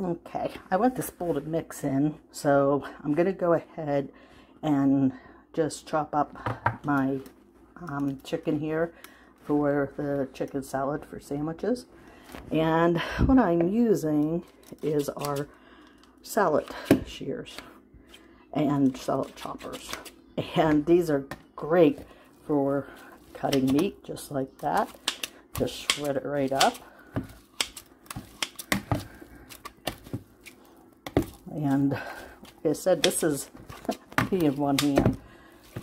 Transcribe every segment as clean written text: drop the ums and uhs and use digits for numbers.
Okay, I want this bowl to mix in, so I'm going to go ahead and just chop up my chicken here for the chicken salad for sandwiches. And what I'm using is our salad shears and salad choppers. And these are great for cutting meat, just like that. Just shred it right up. And like I said, this is me in one hand,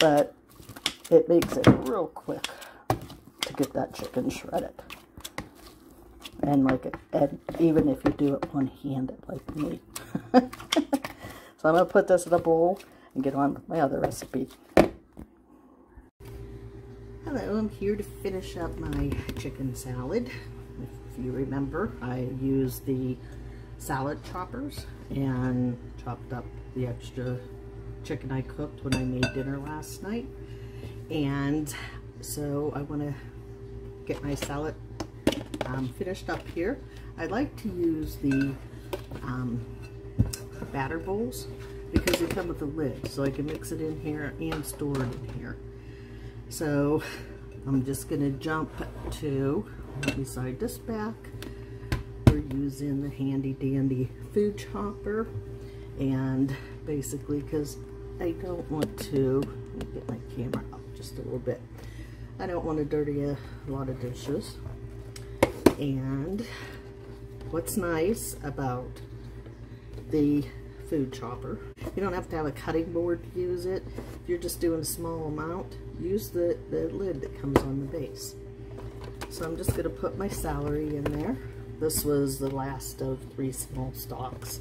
but it makes it real quick to get that chicken shredded. And even if you do it one-handed like me. So I'm going to put this in a bowl and get on with my other recipe. Hello, I'm here to finish up my chicken salad. If you remember, I used the salad choppers and chopped up the extra chicken I cooked when I made dinner last night. And so I want to get my salad finished up here. I like to use the batter bowls because they come with a lid, so I can mix it in here and store it in here. So I'm just going to jump to, let me slide this back. We're using the handy dandy food chopper, and basically because I don't want to, let me get my camera up just a little bit. I don't want to dirty a lot of dishes. And what's nice about the food chopper, you don't have to have a cutting board to use it. If you're just doing a small amount, use the lid that comes on the base. So I'm just going to put my celery in there. This was the last of 3 small stalks.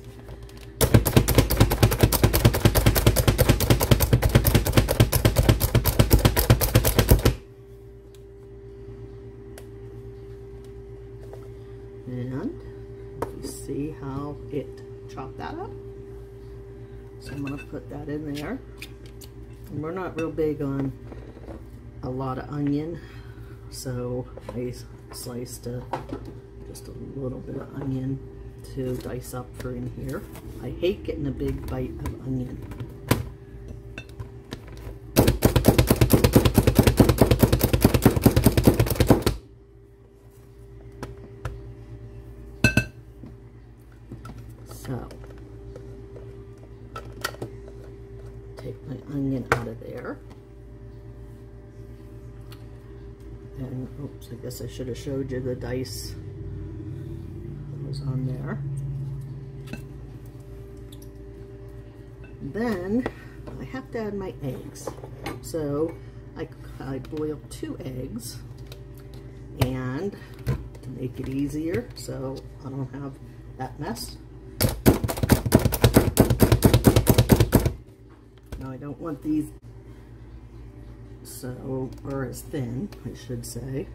And you see how it chopped that up. So I'm going to put that in there. And we're not real big on a lot of onion, so I sliced just a little bit of onion to dice up for in here. I hate getting a big bite of onion. So, take my onion out of there. And, oops, I guess I should have showed you the dice that was on there. Then, I have to add my eggs. So, I boiled 2 eggs, and to make it easier, so I don't have that mess. Now I don't want these so, or as thin, I should say.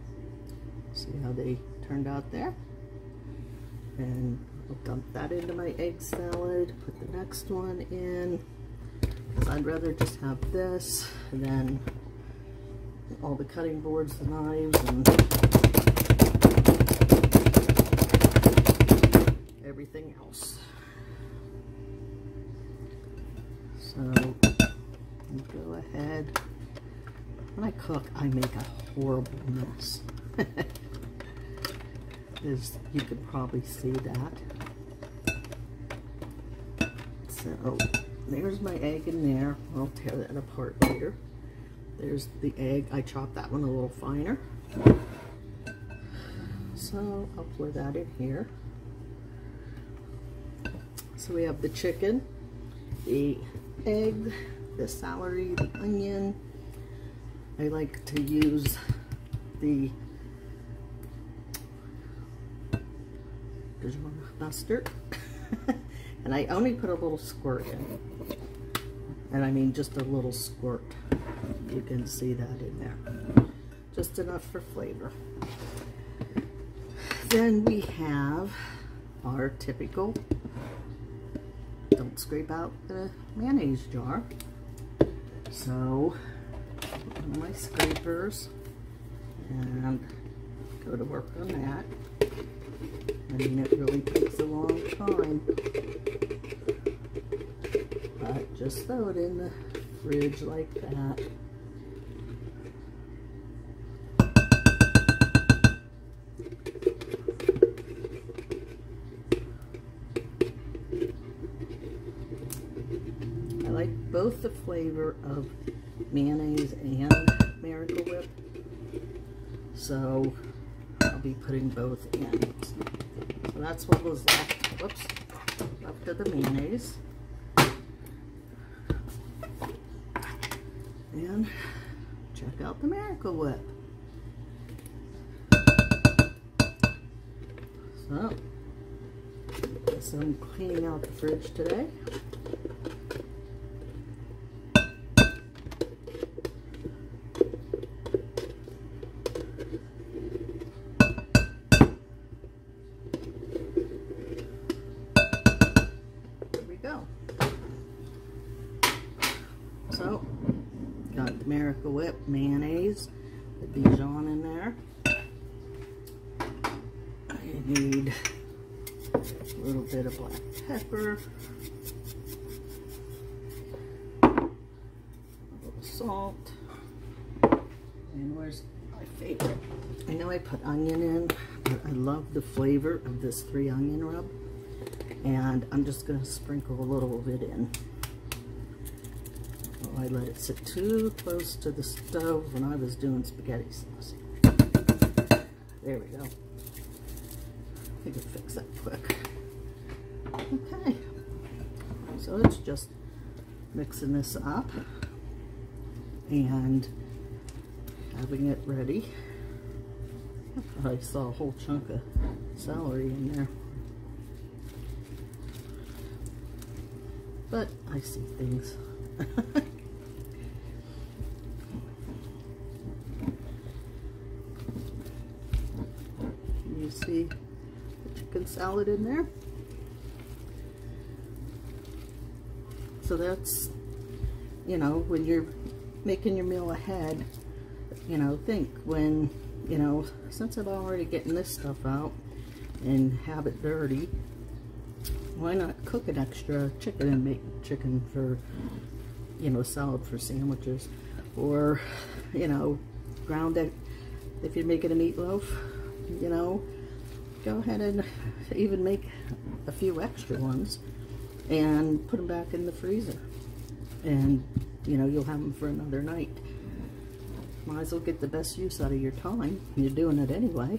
See how they turned out there? And I'll dump that into my egg salad, put the next one in, because I'd rather just have this than all the cutting boards, the knives, and everything else. So, go ahead. When I cook, I make a horrible mess. As you can probably see that. So, there's my egg in there. I'll tear that apart later. There's the egg. I chopped that one a little finer. So, I'll pour that in here. So, we have the chicken, the egg, the celery, the onion. I like to use the mustard. And I only put a little squirt in. And I mean just a little squirt. You can see that in there. Just enough for flavor. Then we have our typical, don't scrape out the mayonnaise jar. So, on my scrapers and go to work on that. I mean, it really takes a long time. But just throw it in the fridge like that. I like both the flavor of mayonnaise and Miracle Whip, so I'll be putting both in. So that's what was left. Whoops, left of the mayonnaise. And check out the Miracle Whip. So, guess I'm cleaning out the fridge today. So, got the Miracle Whip mayonnaise, the Dijon in there. I need a little bit of black pepper, a little salt, and where's my favorite? I know I put onion in, but I love the flavor of this 3 onion rub, and I'm just going to sprinkle a little bit in. I let it sit too close to the stove when I was doing spaghetti sauce. There we go. I can fix that quick. Okay. So it's just mixing this up and having it ready. I saw a whole chunk of celery in there. But I see things. You see the chicken salad in there. So that's, you know, when you're making your meal ahead, you know, think when, you know, since I'm already getting this stuff out and have it dirty, why not cook an extra chicken and make chicken for, you know, salad for sandwiches, or, you know, ground it if you're making a meatloaf, you know, go ahead and even make a few extra ones and put them back in the freezer, and, you know, you'll have them for another night. Might as well get the best use out of your time. You're doing it anyway.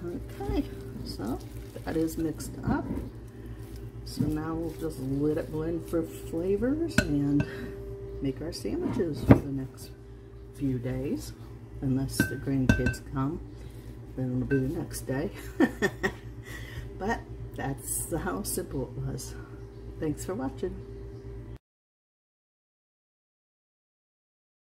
Okay, so that is mixed up. So now we'll just let it blend for flavors and make our sandwiches for the next few days. Unless the grandkids come, then it'll be the next day. But that's how simple it was. Thanks for watching.